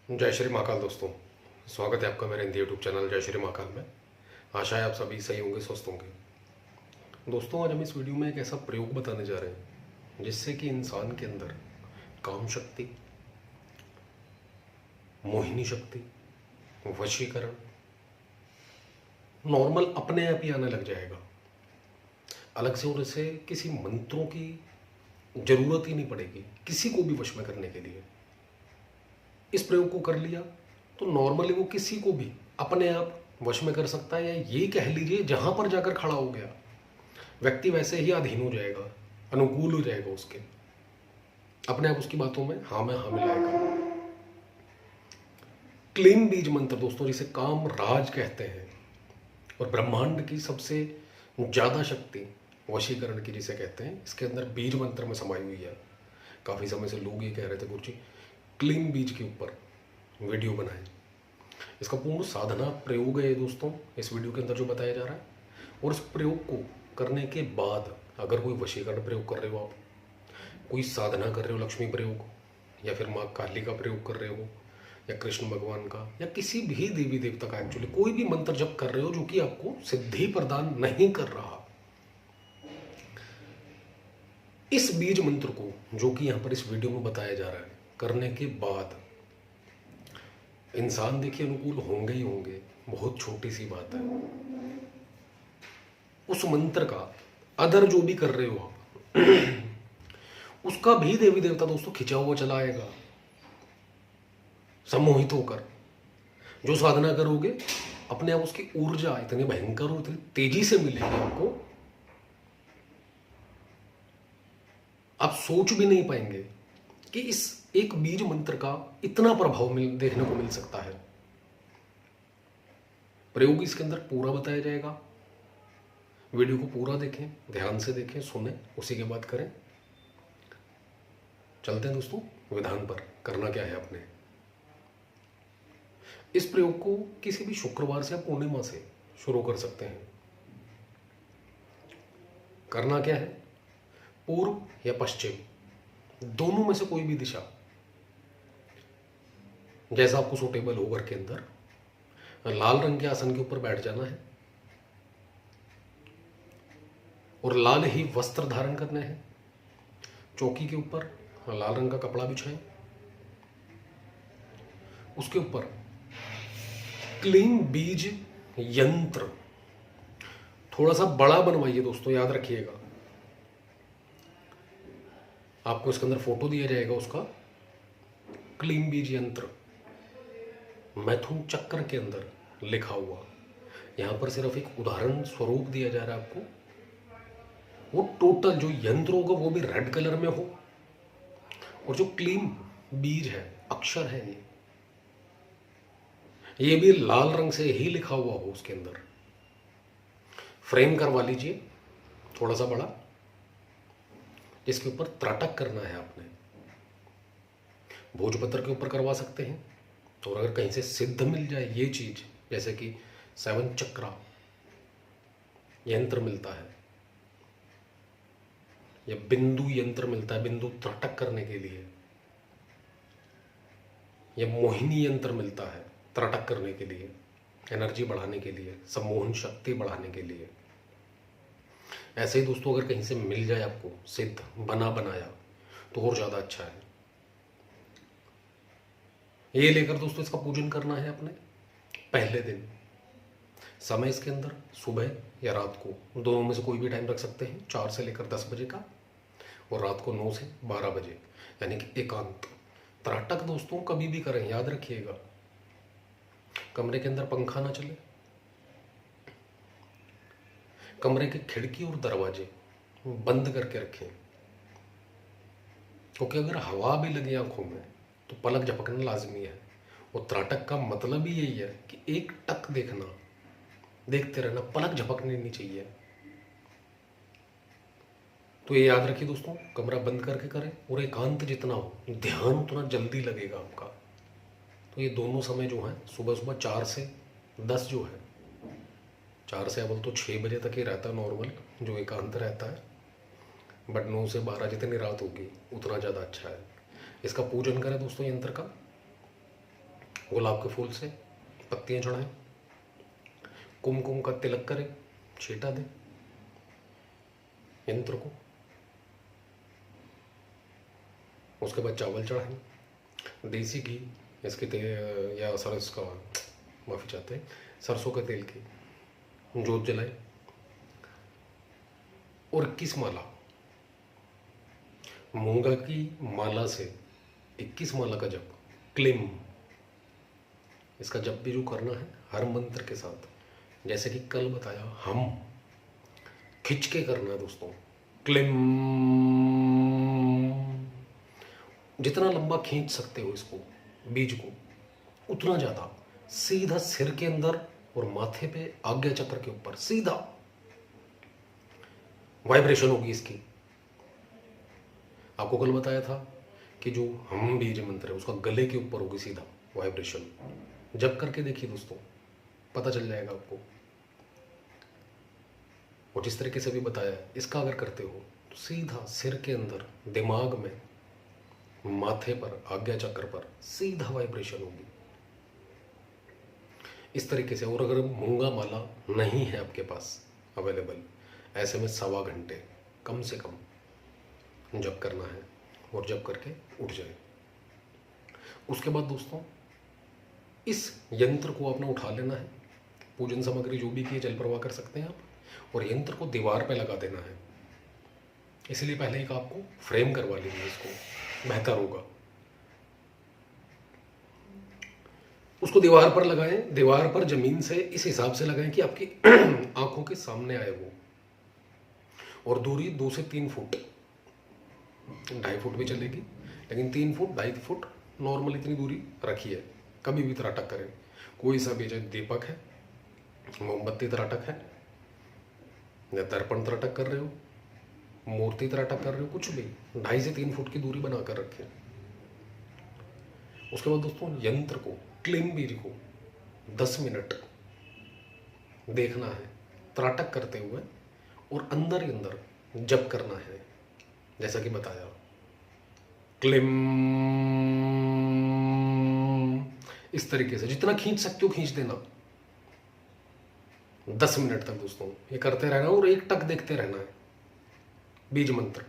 जय श्री महाकाल दोस्तों। स्वागत है आपका मेरे हिंदी यूट्यूब चैनल जय श्री महाकाल में। आशा है आप सभी सही होंगे, स्वस्थ होंगे। दोस्तों, आज हम इस वीडियो में एक ऐसा प्रयोग बताने जा रहे हैं जिससे कि इंसान के अंदर काम शक्ति, मोहिनी शक्ति, वशीकरण नॉर्मल अपने आप ही आने लग जाएगा। अलग से और इसे किसी मंत्रों की जरूरत ही नहीं पड़ेगी किसी को भी वश में करने के लिए। इस प्रयोग को कर लिया तो नॉर्मली वो किसी को भी अपने आप वश में कर सकता है, या ये कह लीजिए जहां पर जाकर खड़ा हो गया व्यक्ति वैसे ही अधीन हो जाएगा, अनुकूल हो जाएगा, उसके अपने आप उसकी बातों में हाँ में हाँ मिलाएगा। क्लीन बीज मंत्र दोस्तों, जिसे काम राज कहते हैं और ब्रह्मांड की सबसे ज्यादा शक्ति वशीकरण की जिसे कहते हैं, इसके अंदर बीज मंत्र में समाई हुई है। काफी समय से लोग ये कह रहे थे गुरुजी क्लीन बीज के ऊपर वीडियो बनाएं। इसका पूर्ण साधना प्रयोग है दोस्तों, इस वीडियो के अंदर जो बताया जा रहा है। और इस प्रयोग को करने के बाद अगर कोई वशीकरण प्रयोग कर रहे हो, आप कोई साधना कर रहे हो, लक्ष्मी प्रयोग या फिर माँ काली का प्रयोग कर रहे हो, या कृष्ण भगवान का, या किसी भी देवी देवता का, एक्चुअली कोई भी मंत्र जप कर रहे हो जो कि आपको सिद्धि प्रदान नहीं कर रहा, इस बीज मंत्र को जो कि यहाँ पर इस वीडियो में बताया जा रहा है करने के बाद इंसान देखिए अनुकूल होंगे ही होंगे। बहुत छोटी सी बात है। उस मंत्र का अदर जो भी कर रहे हो आप उसका भी देवी देवता दोस्तों खिंचा हुआ चला आएगा, सम्मोहित होकर। जो साधना करोगे अपने आप उसकी ऊर्जा इतनी भयंकर और इतनी तेजी से मिलेगी आपको, आप सोच भी नहीं पाएंगे कि इस एक बीज मंत्र का इतना प्रभाव देखने को मिल सकता है। प्रयोग इसके अंदर पूरा बताया जाएगा। वीडियो को पूरा देखें, ध्यान से देखें, सुने, उसी के बाद करें। चलते हैं दोस्तों विधान पर। करना क्या है आपने, इस प्रयोग को किसी भी शुक्रवार से या पूर्णिमा से शुरू कर सकते हैं। करना क्या है, पूर्व या पश्चिम दोनों में से कोई भी दिशा जैसा आपको सूटेबल हो घर के अंदर लाल रंग के आसन के ऊपर बैठ जाना है और लाल ही वस्त्र धारण करने हैं। चौकी के ऊपर लाल रंग का कपड़ा बिछाएं, उसके ऊपर क्लीन बीज यंत्र थोड़ा सा बड़ा बनवाइए दोस्तों, याद रखिएगा। आपको इसके अंदर फोटो दिया जाएगा उसका। क्लीन बीज यंत्र मैथुन चक्र के अंदर लिखा हुआ, यहां पर सिर्फ एक उदाहरण स्वरूप दिया जा रहा है आपको। वो टोटल जो यंत्र होगा वो भी रेड कलर में हो, और जो क्लीन बीज है, अक्षर है, ये भी लाल रंग से ही लिखा हुआ हो उसके अंदर। फ्रेम करवा लीजिए थोड़ा सा बड़ा, जिसके ऊपर त्राटक करना है आपने। भोजपत्र के ऊपर करवा सकते हैं, और अगर कहीं से सिद्ध मिल जाए ये चीज, जैसे कि 7 चक्रा यंत्र मिलता है या बिंदु यंत्र मिलता है बिंदु त्राटक करने के लिए, या मोहिनी यंत्र मिलता है त्राटक करने के लिए, एनर्जी बढ़ाने के लिए, सम्मोहन शक्ति बढ़ाने के लिए, ऐसे ही दोस्तों अगर कहीं से मिल जाए आपको सिद्ध बना बनाया तो और ज्यादा अच्छा है। ये लेकर दोस्तों इसका पूजन करना है अपने पहले दिन। समय इसके अंदर सुबह या रात को दोनों में से कोई भी टाइम रख सकते हैं, 4 से लेकर 10 बजे का, और रात को 9 से 12 बजे, यानी कि एकांत। त्राटक दोस्तों कभी भी करें, याद रखिएगा। कमरे के अंदर पंखा ना चले, कमरे के खिड़की और दरवाजे बंद करके रखें, क्योंकि अगर हवा भी लगे आंखों में तो पलक झपकना लाजमी है। और त्राटक का मतलब ही यही है कि एक टक देखना, देखते रहना, पलक झपकनी नहीं चाहिए। तो ये याद रखिए दोस्तों, कमरा बंद करके करें, और एकांत जितना हो, ध्यान उतना जल्दी लगेगा आपका। तो ये दोनों समय जो है सुबह सुबह 4 से 10 जो है, 4 से अव्वल तो 6 बजे तक ही रहता है नॉर्मल जो एकांत रहता है, बट 9 से 12 जितनी रात होगी उतना ज़्यादा अच्छा है। इसका पूजन करें दोस्तों यंत्र का। गुलाब के फूल से पत्तियां चढ़ाएं, कुमकुम का तिलक करें, छींटा दें यंत्र को। उसके बाद चावल चढ़ाएं, देसी घी इसके तेल या सरसों का, माफ़ी चाहते हैं, सरसों के तेल की जोत जलाएं और 21 माला मूंगा की माला से 21 माला का जप, क्लीम, इसका जप भी जो करना है हर मंत्र के साथ, जैसे कि कल बताया, हम खिंच के करना है दोस्तों। क्लीम, जितना लंबा खींच सकते हो इसको, बीज को, उतना ज़्यादा सीधा सिर के अंदर और माथे पे आज्ञा चक्र के ऊपर सीधा वाइब्रेशन होगी इसकी। आपको कल बताया था कि जो हम बीज मंत्र है उसका गले के ऊपर होगी सीधा वाइब्रेशन। जब करके देखिए दोस्तों, पता चल जाएगा आपको। और जिस तरीके से भी बताया, इसका अगर करते हो तो सीधा सिर के अंदर, दिमाग में, माथे पर, आज्ञा चक्र पर सीधा वाइब्रेशन होगी इस तरीके से। और अगर मूंगा माला नहीं है आपके पास अवेलेबल, ऐसे में 1.25 घंटे कम से कम जप करना है और जप करके उठ जाए। उसके बाद दोस्तों इस यंत्र को आपने उठा लेना है, पूजन सामग्री जो भी की जल प्रवाह कर सकते हैं आप, और यंत्र को दीवार पे लगा देना है। इसलिए पहले एक आपको फ्रेम करवा लीजिए, इसको बेहतर होगा। उसको दीवार पर लगाएं, दीवार पर जमीन से इस हिसाब से लगाएं कि आपकी आंखों के सामने आए वो, और दूरी 2 से 3 फुट, 2.5 फुट भी चलेगी, लेकिन 3 फुट 2.5 फुट नॉर्मल इतनी दूरी रखिए। कभी भी त्राटक करें, कोई सा भी, चाहे दीपक है, मोमबत्ती त्राटक है, या दर्पण त्राटक कर रहे हो, मूर्ति त्राटक कर रहे हो, कुछ भी 2.5 से 3 फुट की दूरी बनाकर रखें। उसके बाद दोस्तों यंत्र को, क्लीम बीज को 10 मिनट देखना है त्राटक करते हुए, और अंदर ही अंदर जप करना है, जैसा कि बताया। क्लीम, इस तरीके से जितना खींच सकते हो खींच देना 10 मिनट तक दोस्तों। ये करते रहना और एक टक देखते रहना है बीज मंत्र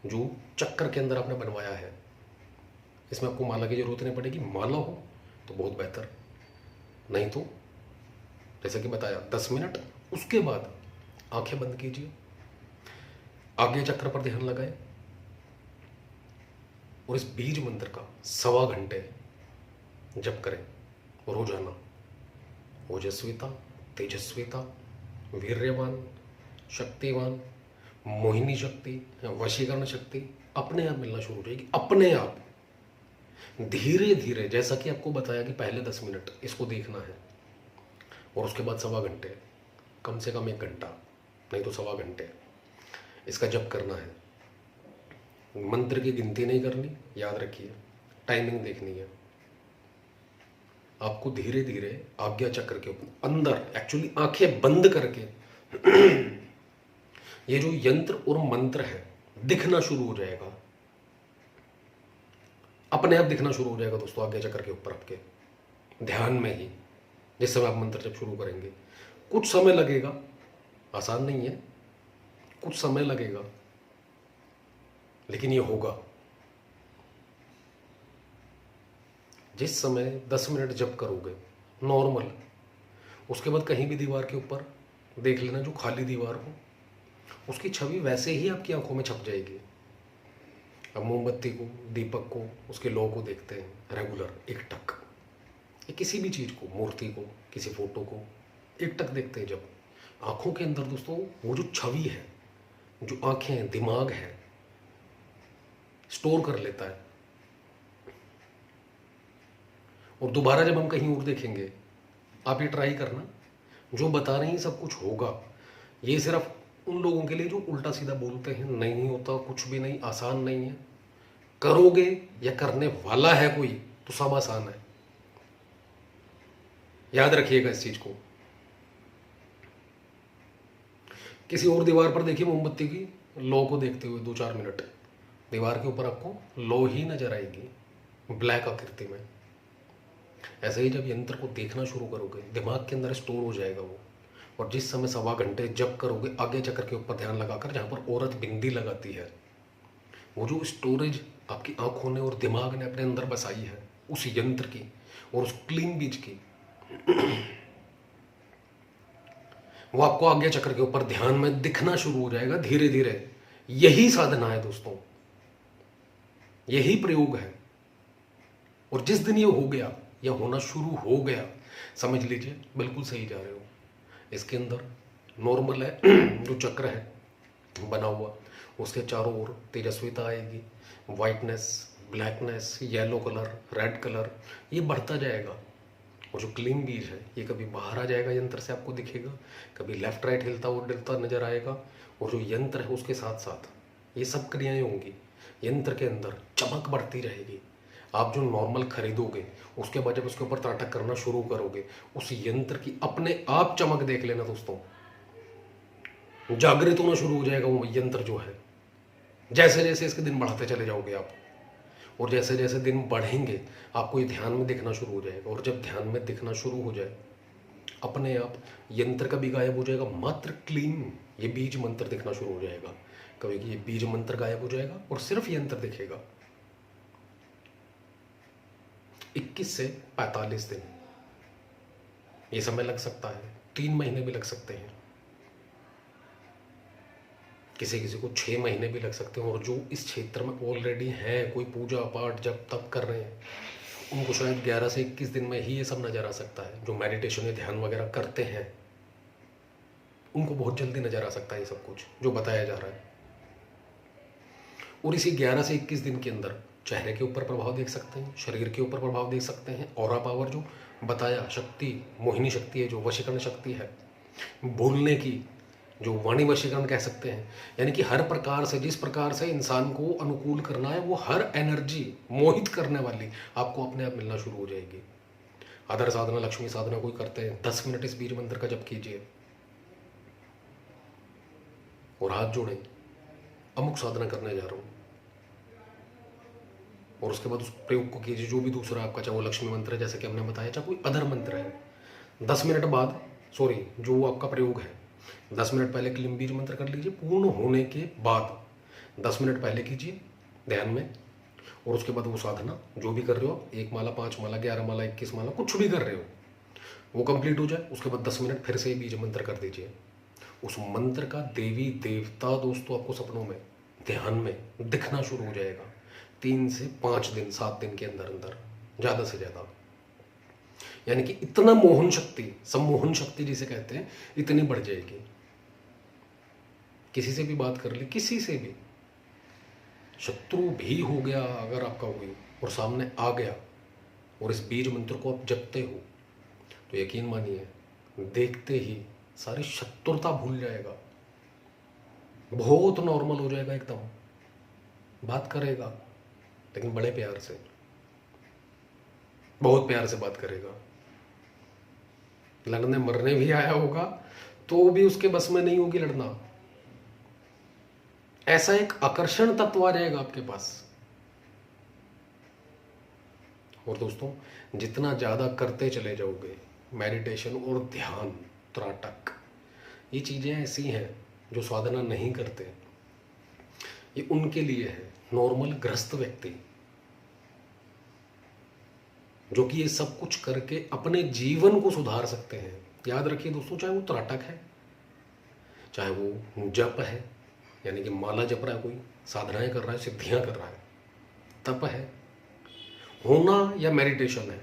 जो चक्कर के अंदर आपने बनवाया है। इसमें आपको माला की जरूरत नहीं पड़ेगी, माला हो तो बहुत बेहतर, नहीं तो जैसा कि बताया 10 मिनट। उसके बाद आंखें बंद कीजिए, आज्ञा चक्र पर ध्यान लगाएं और इस बीज मंत्र का 1.25 घंटे जप करें रोजाना। ओजस्विता, तेजस्विता, वीर्यवान, शक्तिवान, मोहिनी शक्ति, वशीकरण शक्ति अपने आप मिलना शुरू हो जाएगी, अपने आप, धीरे धीरे। जैसा कि आपको बताया कि पहले 10 मिनट इसको देखना है, और उसके बाद 1.25 घंटे, कम से कम 1 घंटा, नहीं तो 1.25 घंटे इसका जप करना है। मंत्र की गिनती नहीं करनी, याद रखिए, टाइमिंग देखनी है आपको। धीरे धीरे आज्ञा चक्र के अंदर, एक्चुअली आंखें बंद करके ये जो यंत्र और मंत्र है दिखना शुरू हो जाएगा, अपने आप दिखना शुरू हो जाएगा दोस्तों। आज्ञा चक्र के ऊपर आपके ध्यान में ही, जिस समय आप मंत्र जब शुरू करेंगे, कुछ समय लगेगा, आसान नहीं है, कुछ समय लगेगा, लेकिन ये होगा। जिस समय 10 मिनट जप करोगे नॉर्मल, उसके बाद कहीं भी दीवार के ऊपर देख लेना जो खाली दीवार हो, उसकी छवि वैसे ही आपकी आंखों में छप जाएगी। अब मोमबत्ती को, दीपक को, उसके लो को देखते हैं रेगुलर, एक टक, या किसी भी चीज़ को, मूर्ति को, किसी फोटो को एक टक देखते हैं जब, आंखों के अंदर दोस्तों वो जो छवि है, जो आंखें हैं, दिमाग है, स्टोर कर लेता है। और दोबारा जब हम कहीं और देखेंगे, आप ये ट्राई करना, जो बता रहे हैं सब कुछ होगा। ये सिर्फ उन लोगों के लिए जो उल्टा सीधा बोलते हैं, नहीं होता कुछ भी नहीं, आसान नहीं है। करोगे या करने वाला है कोई तो सब आसान है, याद रखिएगा इस चीज को। किसी और दीवार पर देखिए मोमबत्ती की लो को देखते हुए 2-4 मिनट, दीवार के ऊपर आपको लो ही नजर आएगी, ब्लैक आकृति में, ऐसे ही जब यंत्र को देखना शुरू करोगे, दिमाग के अंदर स्टोर हो जाएगा वो। और जिस समय 1.25 घंटे जप करोगे आगे चक्कर के ऊपर ध्यान लगाकर, जहाँ पर औरत बिंदी लगाती है, वो जो स्टोरेज आपकी आंखों ने और दिमाग ने अपने अंदर बसाई है उस यंत्र की और उस क्लीन बीज की, वो आपको आगे चक्कर के ऊपर ध्यान में दिखना शुरू हो जाएगा धीरे धीरे। यही साधना है दोस्तों, यही प्रयोग है। और जिस दिन ये हो गया या होना शुरू हो गया, समझ लीजिए बिल्कुल सही जा रहे हो। इसके अंदर नॉर्मल है जो चक्र है बना हुआ, उसके चारों ओर तेजस्विता आएगी, whiteness, blackness, yellow colour, red colour, ये बढ़ता जाएगा। और जो क्लीन बीज है ये कभी बाहर आ जाएगा, यंत्र से आपको दिखेगा, कभी लेफ्ट राइट हिलता हुआ डलता नजर आएगा। और जो यंत्र है उसके साथ साथ ये सब क्रियाएं होंगी। यंत्र के अंदर चमक बढ़ती रहेगी। आप जो नॉर्मल खरीदोगे उसके बाद जब उसके ऊपर त्राटक करना शुरू करोगे, उस यंत्र की अपने आप चमक देख लेना दोस्तों, जागृत होना शुरू हो जाएगा वो यंत्र जो है। जैसे जैसे इसके दिन बढ़ाते चले जाओगे आप, और जैसे जैसे दिन बढ़ेंगे आपको ये ध्यान में दिखना शुरू हो जाएगा। और जब ध्यान में दिखना शुरू हो जाए, अपने आप यंत्र का भी गायब हो जाएगा, मात्र क्लीन ये बीज मंत्र दिखना शुरू हो जाएगा। कभी कि ये बीज मंत्र गायब हो जाएगा और सिर्फ यंत्र दिखेगा। 21 से 45 दिन ये समय लग सकता है, 3 महीने भी लग सकते हैं, किसी किसी को 6 महीने भी लग सकते हैं। और जो इस क्षेत्र में ऑलरेडी हैं, कोई पूजा पाठ जब तप कर रहे हैं, उनको शायद 11 से 21 दिन में ही ये सब नज़र आ सकता है। जो मेडिटेशन या ध्यान वगैरह करते हैं उनको बहुत जल्दी नज़र आ सकता है ये सब कुछ जो बताया जा रहा है। और इसी 11 से 21 दिन के अंदर चेहरे के ऊपर प्रभाव देख सकते हैं, शरीर के ऊपर प्रभाव देख सकते हैं। ऑरा पावर जो बताया, शक्ति, मोहिनी शक्ति है, जो वशीकरण शक्ति है, बोलने की जो वाणी वशीकरण कह सकते हैं, यानी कि हर प्रकार से, जिस प्रकार से इंसान को अनुकूल करना है, वो हर एनर्जी मोहित करने वाली आपको अपने आप मिलना शुरू हो जाएगी। आधार साधना, लक्ष्मी साधना कोई करते हैं, 10 मिनट इस बीज मंत्र का जप कीजिए और हाथ जोड़े, अमुक साधना करने जा रहा हूँ, और उसके बाद उस प्रयोग को कीजिए। जो भी दूसरा आपका, चाहे वो लक्ष्मी मंत्र है जैसे कि हमने बताया, चाहे कोई अदर मंत्र है, 10 मिनट बाद, सॉरी, जो आपका प्रयोग है 10 मिनट पहले क्लीन बीज मंत्र कर लीजिए। पूर्ण होने के बाद 10 मिनट पहले कीजिए ध्यान में, और उसके बाद वो साधना जो भी कर रहे हो, 1 माला, 5 माला, 11 माला, 21 माला, कुछ भी कर रहे हो, वो कंप्लीट हो जाए। उसके बाद 10 मिनट फिर से बीज मंत्र कर दीजिए। उस मंत्र का देवी देवता दोस्तों आपको सपनों में, ध्यान में दिखना शुरू हो जाएगा। 3 से 5 दिन, 7 दिन के अंदर अंदर, ज़्यादा से ज़्यादा। यानी कि इतना मोहन शक्ति, सम्मोहन शक्ति जिसे कहते हैं, इतनी बढ़ जाएगी। किसी से भी बात कर ली, किसी से भी, शत्रु भी हो गया अगर आपका कोई और सामने आ गया और इस बीज मंत्र को आप जपते हो, तो यकीन मानिए देखते ही सारी शत्रुता भूल जाएगा, बहुत नॉर्मल हो जाएगा, एकदम बात करेगा, लेकिन बड़े प्यार से, बहुत प्यार से बात करेगा। लड़ने मरने भी आया होगा तो भी उसके बस में नहीं होगी लड़ना। ऐसा एक आकर्षण तत्व आ जाएगा आपके पास। और दोस्तों, जितना ज्यादा करते चले जाओगे मेडिटेशन और ध्यान, त्राटक, ये चीजें ऐसी हैं जो साधना नहीं करते, ये उनके लिए है, नॉर्मल गृहस्थ व्यक्ति जो कि ये सब कुछ करके अपने जीवन को सुधार सकते हैं। याद रखिए दोस्तों, चाहे वो त्राटक है, चाहे वो जप है, यानी कि माला जप रहा है, कोई साधनाएं कर रहा है, सिद्धियां कर रहा है, तप है, होना या मेडिटेशन है,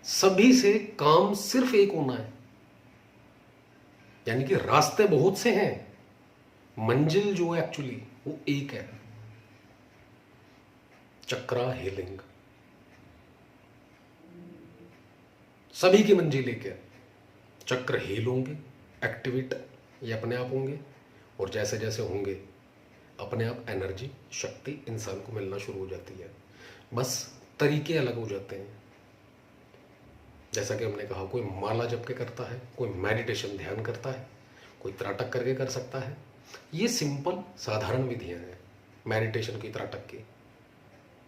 सभी से काम सिर्फ एक होना है। यानी कि रास्ते बहुत से हैं, मंजिल जो है एक्चुअली वो एक है, चक्रा हीलिंग। सभी की मंजिल एक है। चक्र हील होंगे, एक्टिवेट ये अपने आप होंगे, और जैसे जैसे होंगे अपने आप एनर्जी, शक्ति इंसान को मिलना शुरू हो जाती है। बस तरीके अलग हो जाते हैं। जैसा कि हमने कहा, कोई माला जप के करता है, कोई मेडिटेशन ध्यान करता है, कोई त्राटक करके कर सकता है। ये सिंपल साधारण विधियां हैं मेडिटेशन की, त्राटक की।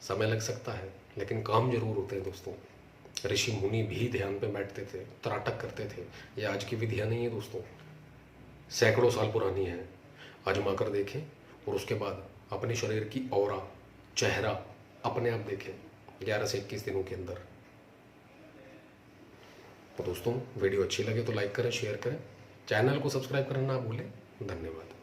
समय लग सकता है लेकिन काम जरूर होते हैं दोस्तों। ऋषि मुनि भी ध्यान पे बैठते थे, त्राटक करते थे। ये आज की विधियाँ नहीं है दोस्तों, सैकड़ों साल पुरानी है। आजमा कर देखें और उसके बाद अपने शरीर की ऑरा, चेहरा अपने आप देखें 11 से 21 दिनों के अंदर। तो दोस्तों वीडियो अच्छी लगे तो लाइक करें, शेयर करें, चैनल को सब्सक्राइब करना ना भूलें। धन्यवाद।